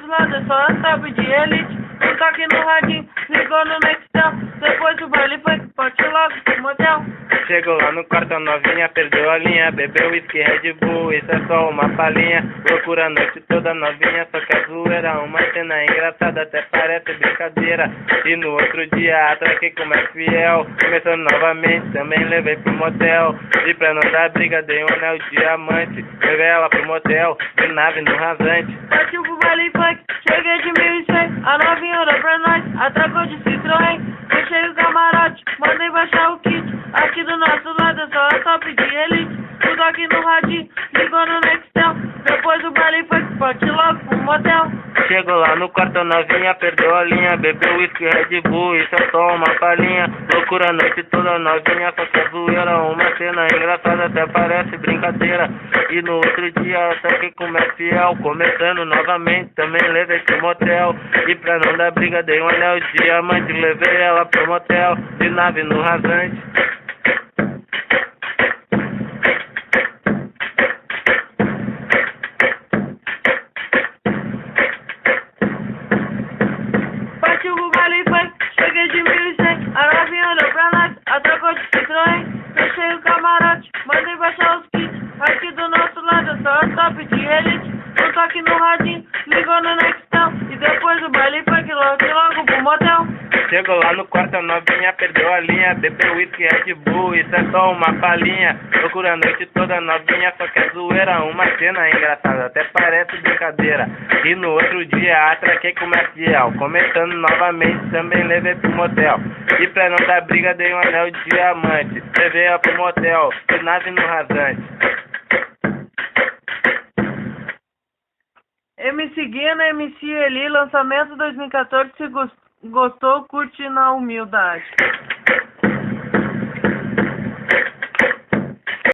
lados, é só as top de elite. Um toque no radinho, ligou no Nextel. Depois o baile foi pote logo pro motel. Chegou lá no quarto, a novinha perdeu a linha. Bebeu whisky, Red Bull, isso é só uma palhinha. Loucura a noite toda novinha, só que a zoeira. Uma cena engraçada, até parece brincadeira. E no outro dia atraquei como é fiel. Começando novamente, também levei pro motel. E pra não dar briga, dei um anel diamante. Levei ela pro motel, de nave no rasante. Partiu pro baile funk, cheguei de 1100. A novinha olhou pra nós, atracou de Citroën. Fechei o camarote, mandei baixar o kit. Aqui do nosso lado é só a top de elite. Tudo aqui no radinho, ligou no Nextel. Depois o baile foi pote logo pro motel. Chegou lá no quarto, a novinha perdeu a linha. Bebeu whisky, Red Bull, isso é só uma palhinha. Loucura a noite toda novinha, só que a zoeira. Uma cena engraçada, até parece brincadeira. E no outro dia até como é fiel. Começando novamente, também levei pro motel. E pra não dar briga, dei um anel diamante. Levei ela pro motel, de nave no rasante. Partiu pro baile funk, cheguei de 1100. A novinha olhou pra nós, atracou de Citroën. Fechei o camarote, mandei baixar os kits. Aqui do nosso lado é só a top de elite. Um toque no radinho, ligou no Nextel. E depois o baile funk logo pro motel. Chegou lá no quarto, a novinha perdeu a linha. Bebeu whisky, Red Bull, isso é só uma palhinha. Loucura a noite toda novinha, só que é zoeira. Uma cena engraçada, até parece brincadeira. E no outro dia atraquei como é fiel. Começando novamente, também levei pro motel. E pra não dar briga, dei um anel de diamante. Levei ela pro motel, de nave no rasante. MC Guina, MC Eli, lançamento 2014. Se gostou, curte na humildade.